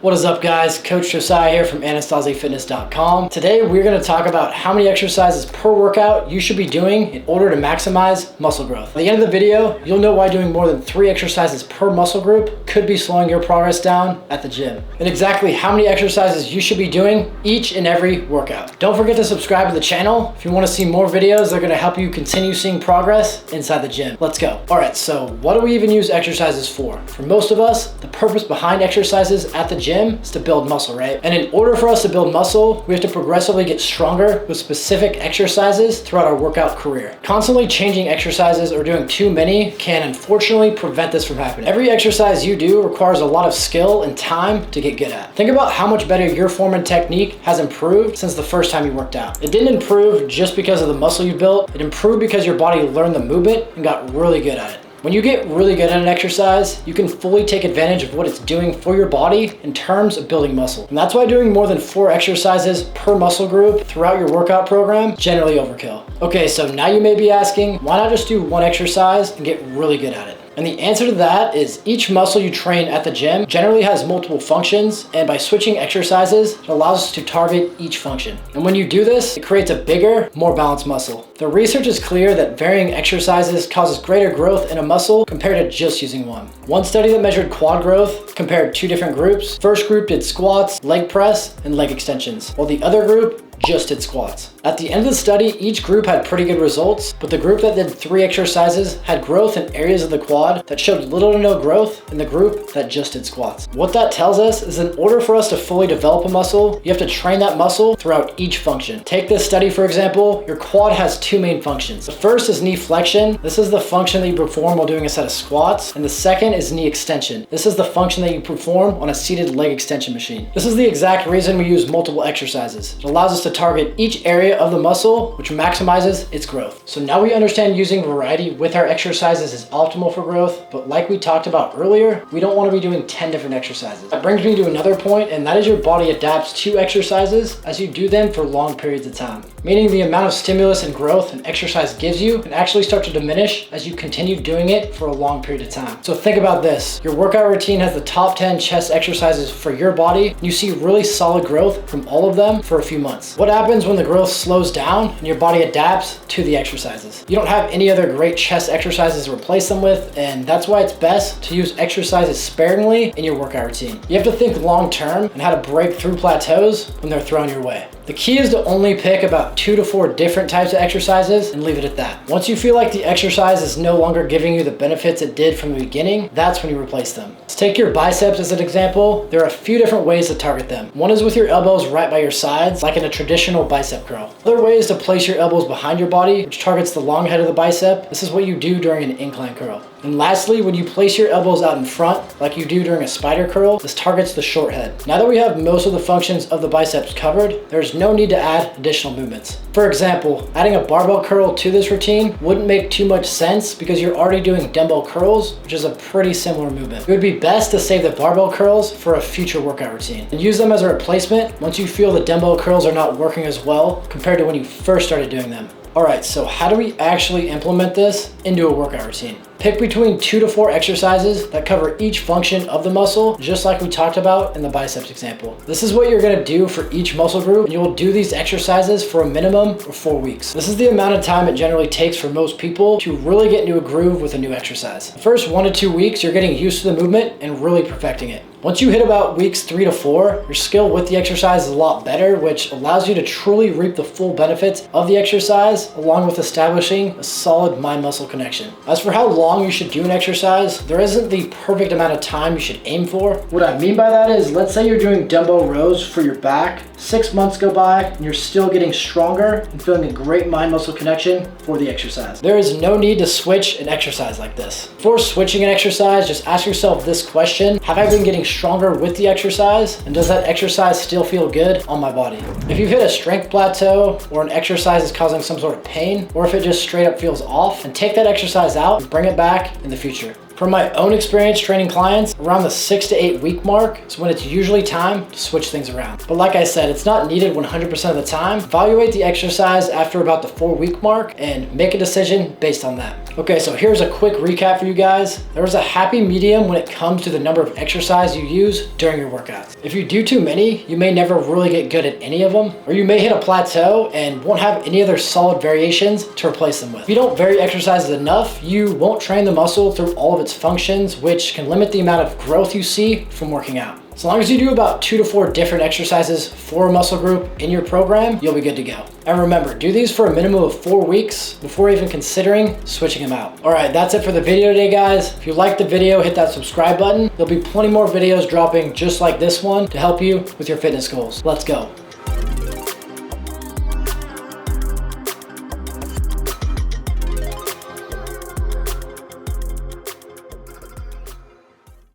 What is up, guys? Coach Josiah here from AnastasiFitness.com. Today we're going to talk about how many exercises per workout you should be doing in order to maximize muscle growth. At the end of the video, you'll know why doing more than 3 exercises per muscle group could be slowing your progress down at the gym, and exactly how many exercises you should be doing each and every workout. Don't forget to subscribe to the channel if you want to see more videos that are going to help you continue seeing progress inside the gym. Let's go. All right, so what do we even use exercises for? For most of us, the purpose behind exercises at the gym is to build muscle, right? And in order for us to build muscle, we have to progressively get stronger with specific exercises throughout our workout career. Constantly changing exercises or doing too many can unfortunately prevent this from happening. Every exercise you do requires a lot of skill and time to get good at. Think about how much better your form and technique has improved since the first time you worked out. It didn't improve just because of the muscle you built. It improved because your body learned the movement and got really good at it. When you get really good at an exercise, you can fully take advantage of what it's doing for your body in terms of building muscle. And that's why doing more than 4 exercises per muscle group throughout your workout program is generally overkill. Okay, so now you may be asking, why not just do 1 exercise and get really good at it? And the answer to that is each muscle you train at the gym generally has multiple functions, and by switching exercises, it allows us to target each function. And when you do this, it creates a bigger, more balanced muscle. The research is clear that varying exercises causes greater growth in a muscle compared to just using one. One study that measured quad growth compared 2 different groups. First group did squats, leg press, and leg extensions, while the other group just did squats. At the end of the study, each group had pretty good results, but the group that did 3 exercises had growth in areas of the quad that showed little to no growth in the group that just did squats. What that tells us is in order for us to fully develop a muscle, you have to train that muscle throughout each function. Take this study, for example. Your quad has 2 main functions. The first is knee flexion. This is the function that you perform while doing a set of squats, and the second is knee extension. This is the function that you perform on a seated leg extension machine. This is the exact reason we use multiple exercises. It allows us to target each area of the muscle, which maximizes its growth. So now we understand using variety with our exercises is optimal for growth, but like we talked about earlier, we don't want to be doing 10 different exercises. That brings me to another point, and that is your body adapts to exercises as you do them for long periods of time. Meaning the amount of stimulus and growth an exercise gives you can actually start to diminish as you continue doing it for a long period of time. So think about this. Your workout routine has the top 10 chest exercises for your body, and you see really solid growth from all of them for a few months. What happens when the growth slows down and your body adapts to the exercises? You don't have any other great chest exercises to replace them with, and that's why it's best to use exercises sparingly in your workout routine. You have to think long term and how to break through plateaus when they're thrown your way. The key is to only pick about 2 to 4 different types of exercises and leave it at that. Once you feel like the exercise is no longer giving you the benefits it did from the beginning, that's when you replace them. Let's take your biceps as an example. There are a few different ways to target them. One is with your elbows right by your sides, like in a traditional bicep curl. Other way is to place your elbows behind your body, which targets the long head of the bicep. This is what you do during an incline curl. And lastly, when you place your elbows out in front, like you do during a spider curl, this targets the short head. Now that we have most of the functions of the biceps covered, there's no need to add additional movements. For example, adding a barbell curl to this routine wouldn't make too much sense because you're already doing dumbbell curls, which is a pretty similar movement. It would be best to save the barbell curls for a future workout routine and use them as a replacement once you feel the dumbbell curls are not working as well compared to when you first started doing them. Alright, so how do we actually implement this into a workout routine? Pick between 2 to 4 exercises that cover each function of the muscle, just like we talked about in the biceps example. This is what you're going to do for each muscle group, and you will do these exercises for a minimum of 4 weeks. This is the amount of time it generally takes for most people to really get into a groove with a new exercise. The first 1 to 2 weeks, you're getting used to the movement and really perfecting it. Once you hit about weeks 3 to 4, your skill with the exercise is a lot better, which allows you to truly reap the full benefits of the exercise, along with establishing a solid mind-muscle connection. As for how long you should do an exercise, there isn't the perfect amount of time you should aim for. What I mean by that is, let's say you're doing dumbbell rows for your back, 6 months go by, and you're still getting stronger and feeling a great mind-muscle connection for the exercise. There is no need to switch an exercise like this. Before switching an exercise, just ask yourself this question: have I been getting stronger with the exercise, and does that exercise still feel good on my body? If you've hit a strength plateau, or an exercise is causing some sort of pain, or if it just straight up feels off, then take that exercise out and bring it back in the future. From my own experience training clients, around the 6 to 8 week mark is when it's usually time to switch things around. But like I said, it's not needed 100% of the time. Evaluate the exercise after about the 4 week mark and make a decision based on that. Okay, so here's a quick recap for you guys. There is a happy medium when it comes to the number of exercise you use during your workouts. If you do too many, you may never really get good at any of them, or you may hit a plateau and won't have any other solid variations to replace them with. If you don't vary exercises enough, you won't train the muscle through all of its functions, which can limit the amount of growth you see from working out. As long as you do about 2 to 4 different exercises for a muscle group in your program, you'll be good to go. And remember, do these for a minimum of 4 weeks before even considering switching them out. All right, that's it for the video today, guys. If you liked the video, hit that subscribe button. There'll be plenty more videos dropping just like this one to help you with your fitness goals. Let's go.